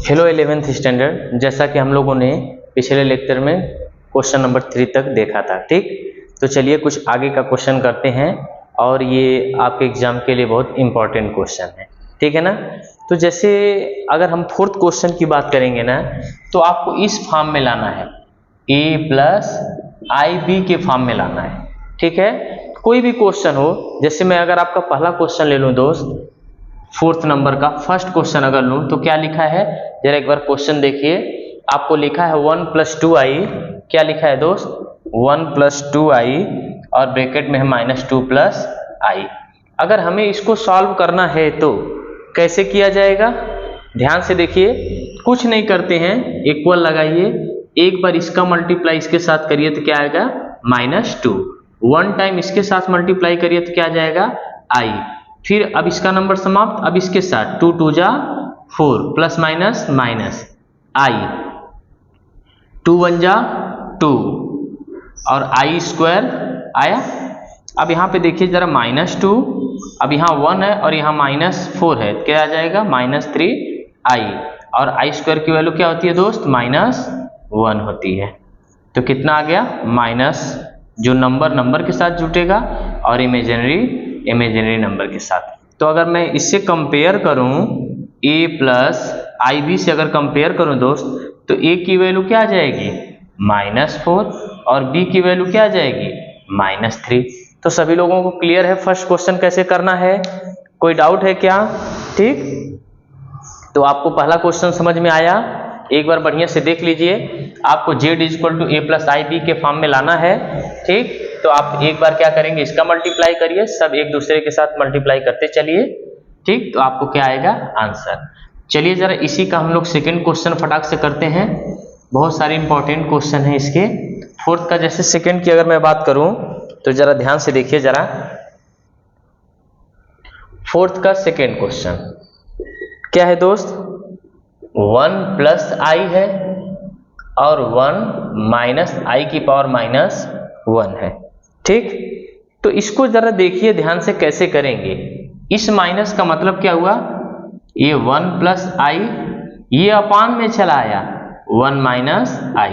Hello 11th standard, जैसा कि हम लोगों ने पिछले लेक्चर में क्वेश्चन नंबर 3 तक देखा था। ठीक, तो चलिए कुछ आगे का क्वेश्चन करते हैं और ये आपके एग्जाम के लिए बहुत इंपॉर्टेंट क्वेश्चन है। ठीक है ना। तो जैसे अगर हम फोर्थ क्वेश्चन की बात करेंगे ना, तो आपको इस फॉर्म में लाना है, a प्लस आई बी के फॉर्म में लाना है। ठीक है, कोई भी क्वेश्चन हो, जैसे मैं अगर आपका पहला क्वेश्चन ले लूँ दोस्त, फोर्थ नंबर का फर्स्ट क्वेश्चन अगर लूँ तो क्या लिखा है, जरा एक बार क्वेश्चन देखिए। आपको लिखा है 1 + 2i, क्या लिखा है दोस्त, 1 + 2i और ब्रैकेट में है -2 + i। अगर हमें इसको सॉल्व करना है तो कैसे किया जाएगा, ध्यान से देखिए। कुछ नहीं करते हैं, इक्वल लगाइए, एक बार इसका मल्टीप्लाई इसके साथ करिए तो क्या आएगा -2, वन टाइम इसके साथ मल्टीप्लाई करिए तो क्या आ जाएगा i। फिर अब इसका नंबर समाप्त, अब इसके साथ 2 × 2 = 4 प्लस माइनस माइनस i, 2 × 1 = 2 और i² आया। अब यहाँ पे देखिए जरा -2, अब यहाँ 1 है और यहाँ -4 है, क्या आ जाएगा -3i और i² की वैल्यू क्या होती है दोस्त, -1 होती है। तो कितना आ गया माइनस, जो नंबर के साथ जुटेगा और इमेजिनरी नंबर के साथ। तो अगर मैं इससे कंपेयर करूं, a प्लस आई बी से अगर कंपेयर करूं दोस्त, तो a की वैल्यू क्या आ जाएगी -4 और b की वैल्यू क्या आ जाएगी -3। तो सभी लोगों को क्लियर है फर्स्ट क्वेश्चन कैसे करना है, कोई डाउट है क्या? ठीक, तो आपको पहला क्वेश्चन समझ में आया, एक बार बढ़िया से देख लीजिए। आपको z = a + आई बी के फॉर्म में लाना है। ठीक, तो आप एक बार क्या करेंगे, इसका मल्टीप्लाई करिए, सब एक दूसरे के साथ मल्टीप्लाई करते चलिए। ठीक, तो आपको क्या आएगा आंसर। चलिए जरा इसी का हम लोग सेकंड क्वेश्चन फटाक से करते हैं, बहुत सारे इंपॉर्टेंट क्वेश्चन है इसके। फोर्थ का जैसे सेकंड की अगर मैं बात करूं तो जरा ध्यान से देखिए। जरा फोर्थ का सेकंड क्वेश्चन क्या है दोस्त, 1 + i है और 1 - i⁻1 है। ठीक, तो इसको जरा देखिए ध्यान से कैसे करेंगे। इस माइनस का मतलब क्या हुआ, ये 1 + i ये अपान में चला आया 1 - i।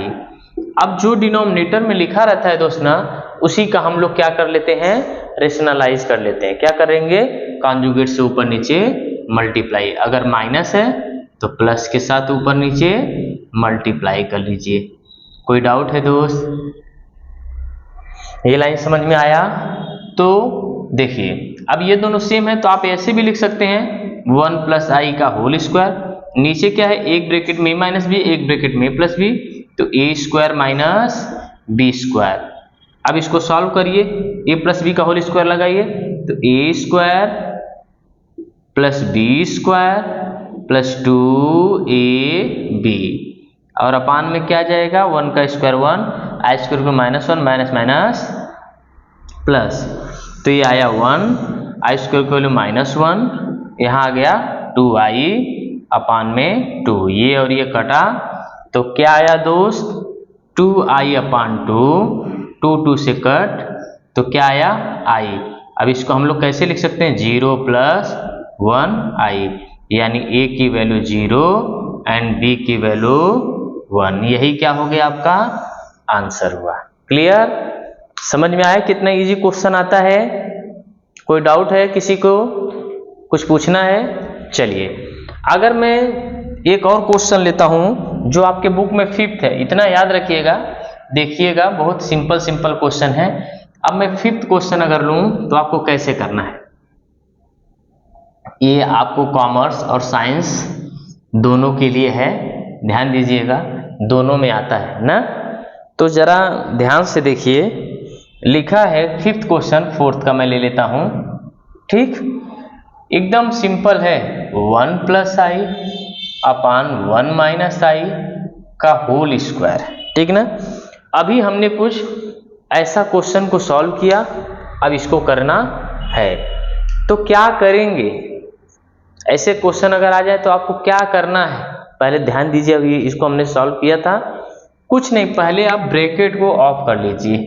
अब जो डिनोमिनेटर में लिखा रहता है दोस्त ना, उसी का हम लोग क्या कर लेते हैं, रेशनलाइज कर लेते हैं। क्या करेंगे, कॉन्जुगेट से ऊपर नीचे मल्टीप्लाई, अगर माइनस है तो प्लस के साथ ऊपर नीचे मल्टीप्लाई कर लीजिए। कोई डाउट है दोस्त, ये लाइन समझ में आया? तो देखिए अब ये दोनों सेम है, तो आप ऐसे भी लिख सकते हैं 1 + i का होल स्क्वायर, नीचे क्या है, एक ब्रैकेट में -b एक ब्रैकेट में +b, तो a² - b²। अब इसको सॉल्व करिए, a + b का होल स्क्वायर लगाइए, तो a² + b² + 2ab और अपान में क्या जाएगा 1 का स्क्वायर 1, i² को -1 प्लस, तो ये आया 1, i² की वैल्यू -1, यहाँ आ गया 2i अपान में 2, ये और ये कटा तो क्या आया दोस्त 2i/2, 2 से कट तो क्या आया i। अब इसको हम लोग कैसे लिख सकते हैं, 0 + 1i, यानी a की वैल्यू 0 एंड b की वैल्यू 1, यही क्या हो गया आपका आंसर हुआ। क्लियर, समझ में आया कितना इजी क्वेश्चन आता है? कोई डाउट है किसी को, कुछ पूछना है? चलिए अगर मैं एक और क्वेश्चन लेता हूं जो आपके बुक में 5th है, इतना याद रखिएगा, देखिएगा बहुत सिंपल क्वेश्चन है। अब मैं 5th क्वेश्चन अगर लूं तो आपको कैसे करना है, ये आपको कॉमर्स और साइंस दोनों के लिए है, ध्यान दीजिएगा, दोनों में आता है ना। तो जरा ध्यान से देखिए, लिखा है 5th क्वेश्चन, फोर्थ का मैं ले लेता हूं। ठीक, एकदम सिंपल है, 1 + i अपान 1 - i का होल स्क्वायर। ठीक ना, अभी हमने कुछ ऐसा क्वेश्चन को सॉल्व किया, अब इसको करना है। तो क्या करेंगे, ऐसे क्वेश्चन अगर आ जाए तो आपको क्या करना है, पहले ध्यान दीजिए। अभी इसको हमने सॉल्व किया था, कुछ नहीं, पहले आप ब्रैकेट को ऑफ कर लीजिए।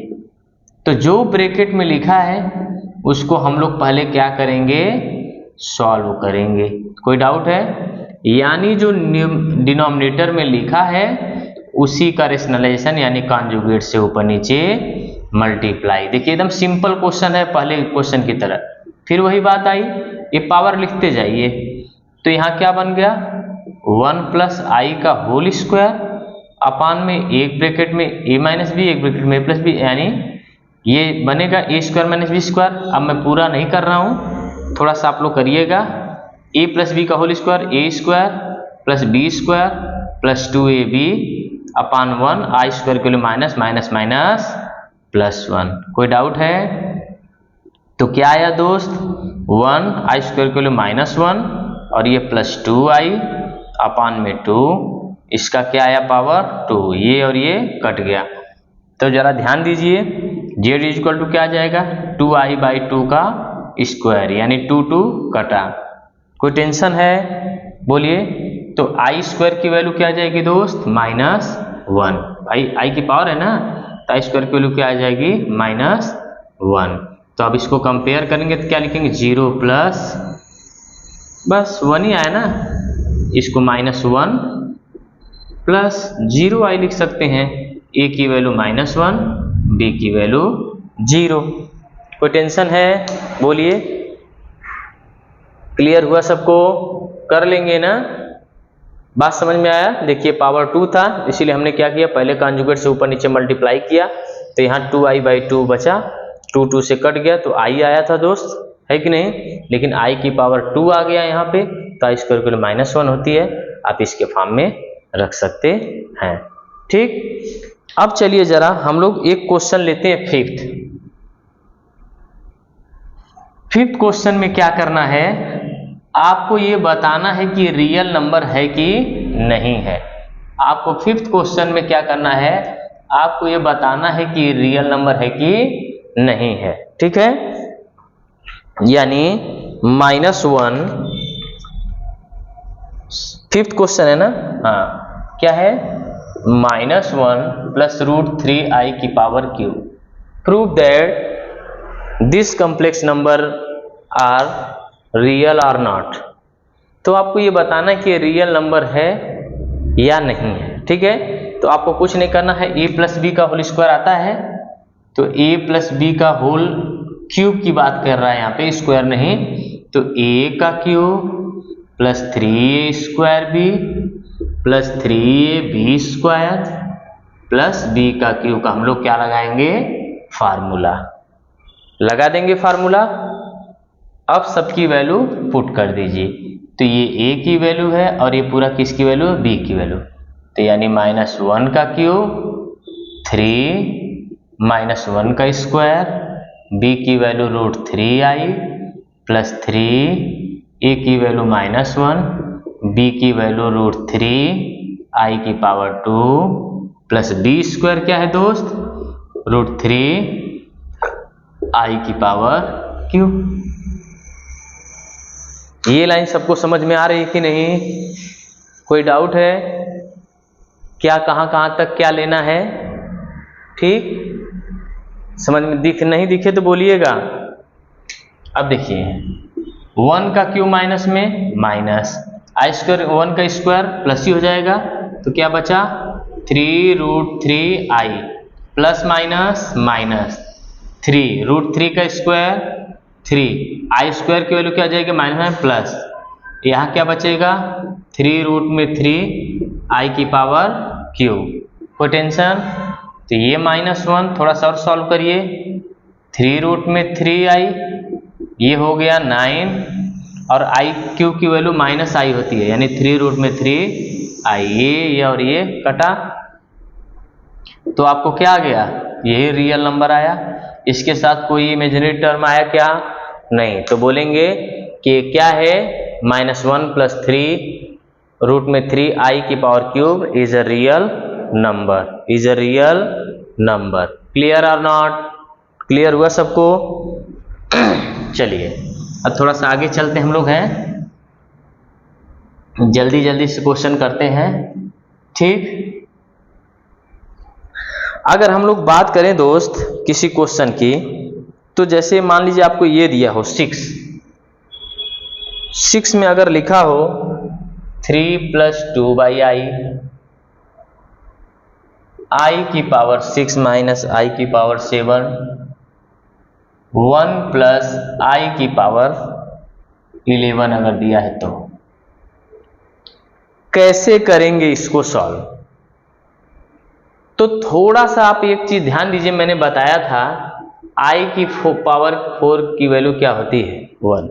तो जो ब्रैकेट में लिखा है उसको हम लोग पहले क्या करेंगे, सॉल्व करेंगे। कोई डाउट है? यानी जो डिनोमिनेटर में लिखा है उसी का रेशनलाइजेशन यानी कॉन्जुगेट से ऊपर नीचे मल्टीप्लाई। देखिए एकदम सिंपल क्वेश्चन है पहले क्वेश्चन की तरह। फिर वही बात आई, ये पावर लिखते जाइए, तो यहाँ क्या बन गया 1 प्लस आई का होल स्क्वायर अपान में एक ब्रैकेट में a माइनस बी एक ब्रैकेट में a प्लस बी, यानी ये बनेगा a square minus B square. अब मैं पूरा नहीं कर रहा हूँ, थोड़ा सा आप लोग करिएगा। a प्लस बी का whole square a square plus B square plus 2ab upon 1 I square के लिए माइनस माइनस माइनस प्लस 1। कोई डाउट है? तो क्या आया दोस्त 1 आई स्क्वायर के लिए माइनस 1 और ये प्लस 2i अपान में 2, इसका क्या आया पावर 2, ये और ये कट गया। तो जरा ध्यान दीजिए z इक्वल टू क्या आ जाएगा 2i/2 का स्क्वायर, यानी 2 कटा। कोई टेंशन है बोलिए? तो आई स्क्वायर की वैल्यू क्या आ जाएगी दोस्त -1। भाई आई की पावर है ना, तो आई स्क्वायर की वैल्यू क्या आ जाएगी -1। तो अब इसको कंपेयर करेंगे तो क्या लिखेंगे 0 प्लस बस 1 ही आया ना, इसको -1 प्लस 0i लिख सकते हैं। a की वैल्यू -1 b की वैल्यू 0। कोई टेंशन है बोलिए? क्लियर हुआ सबको? कर लेंगे ना? बात समझ में आया? देखिए पावर 2 था, इसीलिए हमने क्या किया पहले कॉन्जुगेट से ऊपर नीचे मल्टीप्लाई किया, तो यहाँ 2i/2 बचा, 2 से कट गया तो i आया था दोस्त, है कि नहीं? लेकिन i की पावर 2 आ गया यहाँ पे, तो आई स्क्वायर के लिए -1 होती है, आप इसके फॉर्म में रख सकते हैं। ठीक, अब चलिए जरा हम लोग एक क्वेश्चन लेते हैं फिफ्थ क्वेश्चन में क्या करना है, आपको ये बताना है कि रियल नंबर है कि नहीं है। आपको फिफ्थ क्वेश्चन में क्या करना है, आपको ये बताना है कि रियल नंबर है कि नहीं है। ठीक है, यानी -1 फिफ्थ क्वेश्चन है ना, हाँ क्या है -1 प्लस √3i की power cube, prove that this complex number are real और नॉट। तो आपको ये बताना है कि रियल नंबर है या नहीं है। ठीक है, तो आपको कुछ नहीं करना है, a प्लस बी का होल स्क्वायर आता है, तो a प्लस बी का होल क्यूब की बात कर रहा है यहाँ पे, स्क्वायर नहीं, तो a का cube plus 3a square b plus 3ab square plus b का क्यूब का हम लोग क्या लगाएंगे फार्मूला, लगा देंगे फार्मूला। अब सबकी वैल्यू पुट कर दीजिए, तो ये a की वैल्यू है और ये पूरा किसकी वैल्यू है b की वैल्यू, तो यानी -1 का क्यूब 3 -1 का स्क्वायर, b की वैल्यू √3i प्लस 3, a की वैल्यू -1, b की वैल्यू √3i की पावर 2 प्लस b स्क्वायर क्या है दोस्त √3i की पावर क्यूब। ये लाइन सबको समझ में आ रही है कि नहीं? कोई डाउट है क्या? कहाँ तक क्या लेना है? ठीक, समझ में नहीं दिखे तो बोलिएगा। अब देखिए 1 का क्यूब माइनस में माइनस, आई स्क्वायर 1 का स्क्वायर प्लस ही हो जाएगा, तो क्या बचा 3√3i प्लस माइनस माइनस 3√3 का स्क्वायर 3, आई स्क्वायर की वैल्यू क्या आ जाएगी माइनस प्लस, यहाँ क्या बचेगा 3√3i की पावर क्यूब। कोई टेंशन? तो ये -1 थोड़ा सा और सॉल्व करिए, 3√3i ये हो गया 9 और i क्यूब की वैल्यू -i होती है, यानी 3√3i, ये और ये कटा, तो आपको क्या आ गया यही रियल नंबर आया। इसके साथ कोई इमेजिनरी टर्म आया क्या? नहीं, तो बोलेंगे कि क्या है -1 प्लस 3√3i की power cube is a real number, is a real number. Clear और नॉट? क्लियर हुआ सबको? चलिए अब थोड़ा सा आगे चलते हैं, हम लोग हैं जल्दी से क्वेश्चन करते हैं। ठीक, अगर हम लोग बात करें दोस्त किसी क्वेश्चन की, तो जैसे मान लीजिए आपको ये दिया हो 6 में अगर लिखा हो 3 + 2/i, i की पावर 6 माइनस i की पावर 7, 1 + i की पावर 11 अगर दिया है तो कैसे करेंगे इसको सॉल्व। तो थोड़ा सा आप एक चीज ध्यान दीजिए, मैंने बताया था i की पावर 4 की वैल्यू क्या होती है 1।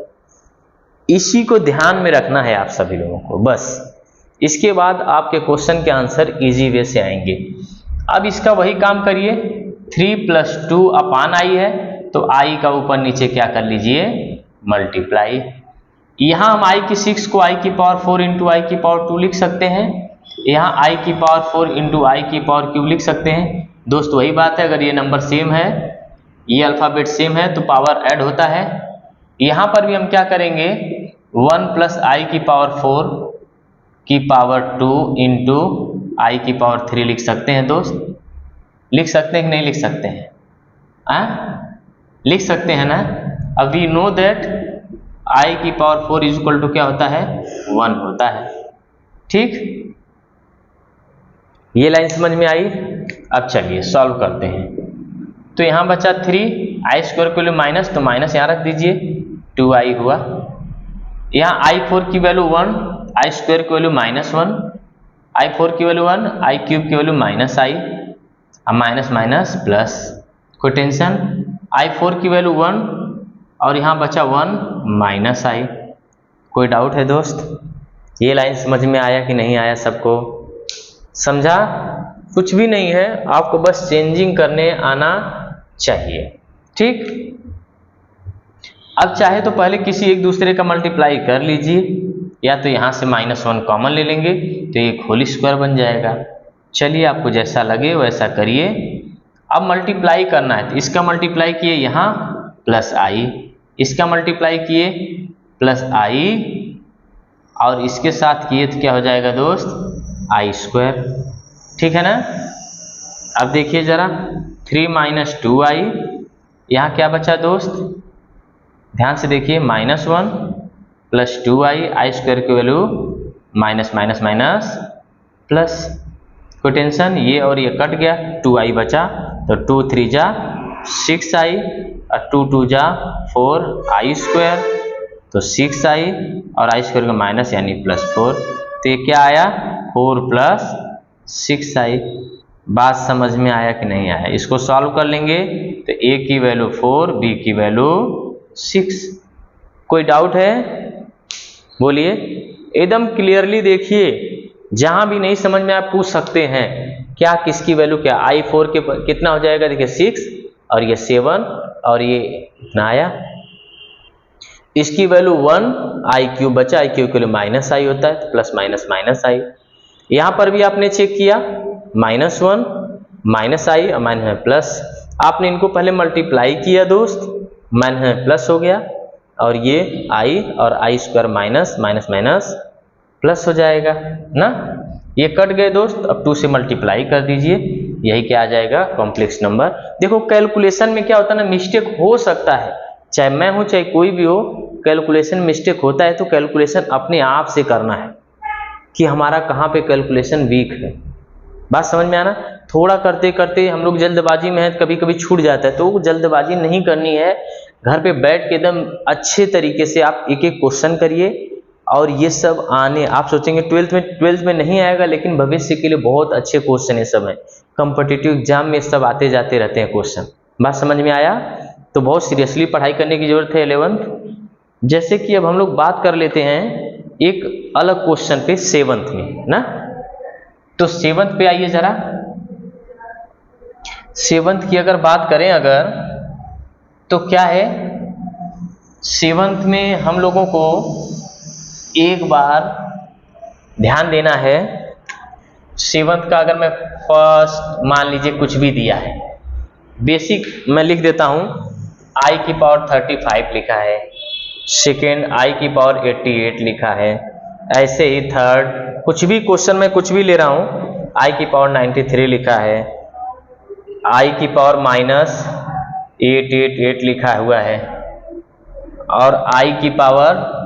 इसी को ध्यान में रखना है आप सभी लोगों को बस। इसके बाद आपके क्वेश्चन के आंसर इजी वे से आएंगे। अब इसका वही काम करिए, 3 + 2/i है तो i का ऊपर नीचे क्या कर लीजिए मल्टीप्लाई। यहाँ हम i की 6 को i की पावर 4 × i की पावर 2 लिख सकते हैं, यहाँ i की पावर 4 × i की पावर क्यूब लिख सकते हैं। दोस्त वही बात है, अगर ये नंबर सेम है, ये अल्फाबेट सेम है तो पावर ऐड होता है। यहाँ पर भी हम क्या करेंगे 1 + i की पावर 4 की पावर 2 × i की पावर 3 लिख सकते हैं। दोस्त लिख सकते हैं कि नहीं लिख सकते हैं? लिख सकते हैं ना। अब वी नो दैट i की पावर 4 = क्या होता है 1 होता है। ठीक, ये लाइन समझ में आई। अब चलिए सॉल्व करते हैं। तो यहाँ बचा 3, i² की वैल्यू माइनस, तो माइनस यहाँ रख दीजिए, 2i हुआ। यहाँ i4 की वैल्यू 1, i² की वैल्यू -1, i4 की वैल्यू 1, i³ की वैल्यू -i, अब माइनस माइनस प्लस, कोई टेंशन। i4 की वैल्यू 1 और यहाँ बचा 1 -i। कोई डाउट है दोस्त? ये लाइन समझ में आया कि नहीं आया सबको? समझा? कुछ भी नहीं है, आपको बस चेंजिंग करने आना चाहिए। ठीक, अब चाहे तो पहले किसी एक दूसरे का मल्टीप्लाई कर लीजिए, या तो यहाँ से -1 कॉमन ले लेंगे तो एक होल स्क्वायर बन जाएगा। चलिए आपको जैसा लगे वैसा करिए। अब मल्टीप्लाई करना है तो इसका मल्टीप्लाई किए यहाँ +i, इसका मल्टीप्लाई किए +i, और इसके साथ किए तो क्या हो जाएगा दोस्त i²। ठीक है ना। अब देखिए जरा 3 - 2i, यहाँ क्या बचा दोस्त, ध्यान से देखिए -1 + 2i, i² की value minus minus minus plus, कोई टेंशन, ये और ये कट गया, 2i बचा, तो 2 × 3 = 6i और 2 × 2 = 4i², तो 6i और i² का माइनस यानी +4, तो ये क्या आया 4 + 6i। बात समझ में आया कि नहीं आया? इसको सॉल्व कर लेंगे तो a की वैल्यू 4, b की वैल्यू 6। कोई डाउट है? बोलिए। एकदम क्लियरली देखिए, जहां भी नहीं समझ में आप पूछ सकते हैं क्या किसकी वैल्यू क्या। i4 के कितना हो जाएगा, देखिए 6 और ये 7 और ये इतना आया, इसकी वैल्यू 1, i³ बचा, i³ की वैल्यू -i होता है तो प्लस माइनस -i। यहाँ पर भी आपने चेक किया -1 -i और माइनस प्लस, आपने इनको पहले मल्टीप्लाई किया दोस्त, माइनस प्लस हो गया, और ये i और i² minus minus minus plus हो जाएगा ना। ये कट गए दोस्त, अब 2 से मल्टीप्लाई कर दीजिए, यही क्या आ जाएगा कॉम्प्लेक्स नंबर। देखो कैलकुलेशन में क्या होता है ना, मिस्टेक हो सकता है, चाहे मैं हूं चाहे कोई भी हो, कैलकुलेशन मिस्टेक होता है तो कैलकुलेशन अपने आप से करना है कि हमारा कहाँ पे कैलकुलेशन वीक है। बात समझ में आना। थोड़ा करते करते हम लोग जल्दबाजी में है, कभी कभी छूट जाता है, तो जल्दबाजी नहीं करनी है। घर पे बैठ के एकदम अच्छे तरीके से आप एक एक क्वेश्चन करिए, और ये सब आने, आप सोचेंगे 12th में नहीं आएगा, लेकिन भविष्य के लिए बहुत अच्छे क्वेश्चन ये सब है। कॉम्पिटिटिव एग्जाम में सब आते जाते रहते हैं क्वेश्चन। बात समझ में आया? तो बहुत सीरियसली पढ़ाई करने की जरूरत है 11th। जैसे कि अब हम लोग बात कर लेते हैं एक अलग क्वेश्चन पे 7th में ना। तो 7th पे आइए जरा। 7th की अगर बात करें अगर, तो क्या है 7th में हम लोगों को एक बार ध्यान देना है। 7th का अगर मैं फर्स्ट मान लीजिए कुछ भी दिया है, बेसिक मैं लिख देता हूं, i की पावर 35 लिखा है, सेकेंड i की पावर 88 लिखा है, ऐसे ही थर्ड, कुछ भी क्वेश्चन में कुछ भी ले रहा हूं, i की पावर 93 लिखा है, i की पावर -888 लिखा हुआ है, और i की पावर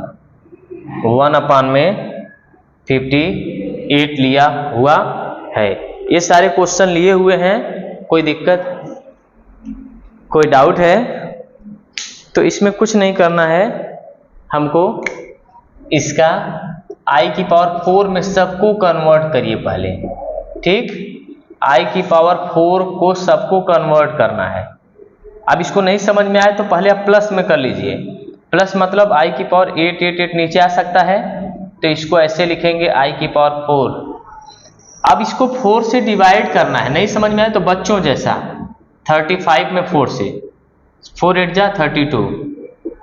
1/में 58 लिया हुआ है। ये सारे क्वेश्चन लिए हुए हैं। कोई दिक्कत, कोई डाउट है? तो इसमें कुछ नहीं करना है हमको, इसका i की पावर 4 में सबको कन्वर्ट करिए पहले, ठीक। i की पावर 4 को सबको कन्वर्ट करना है। अब इसको नहीं समझ में आए तो पहले आप प्लस में कर लीजिए। प्लस मतलब i की पावर 8 नीचे आ सकता है, तो इसको ऐसे लिखेंगे i की पावर 4। अब इसको 4 से डिवाइड करना है। नहीं समझ में आए तो बच्चों जैसा 35 में 4 से 4 8 जा 32,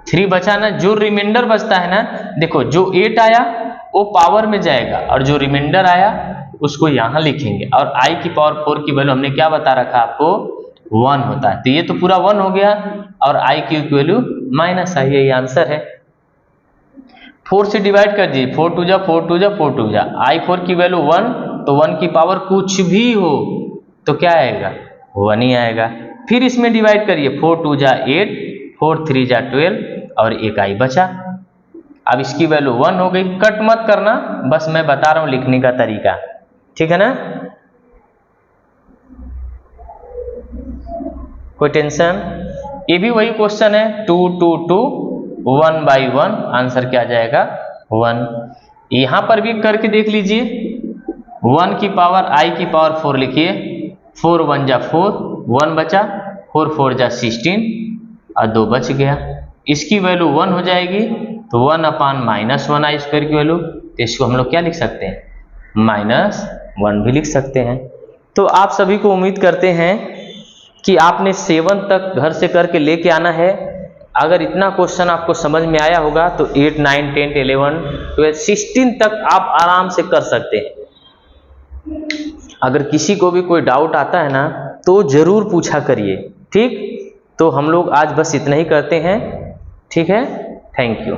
3 बचा ना, जो रिमाइंडर बचता है ना, देखो जो 8 आया वो पावर में जाएगा और जो रिमाइंडर आया उसको यहाँ लिखेंगे। और i की पावर 4 की वैल्यू हमने क्या बता रखा आपको, 1 होता है। तो ये तो पूरा 1 हो गया और i की वैल्यू -i, यही आंसर है। 4 से डिवाइड कर दीजिए, 4 2 जा 4 2 जा 4 2 जा, i4 की वैल्यू 1, तो 1 की पावर कुछ भी हो तो क्या आएगा, 1 ही आएगा। फिर इसमें डिवाइड करिए, 4 2 जा 8, 4 3 जा 12 और एक i बचा। अब इसकी वैल्यू 1 हो गई। कट मत करना, बस मैं बता रहा हूं लिखने का तरीका, ठीक है ना। कोई टेंशन? ये भी वही क्वेश्चन है, 2 2 2 1 by 1, आंसर क्या आ जाएगा 1। यहां पर भी करके देख लीजिए, 1 की पावर i की पावर 4 लिखिए, 4 1 जा 4, 1 बचा, 4 4 जा 16 और 2 बच गया। इसकी वैल्यू 1 हो जाएगी, तो 1/-1i² की वैल्यू, तो इसको हम लोग क्या लिख सकते हैं, -1 भी लिख सकते हैं। तो आप सभी को उम्मीद करते हैं कि आपने 7 तक घर से करके लेके आना है। अगर इतना क्वेश्चन आपको समझ में आया होगा तो 8 9 10 11 12 16 तक आप आराम से कर सकते हैं। अगर किसी को भी कोई डाउट आता है ना तो जरूर पूछा करिए, ठीक। तो हम लोग आज बस इतना ही करते हैं, ठीक है। Thank you.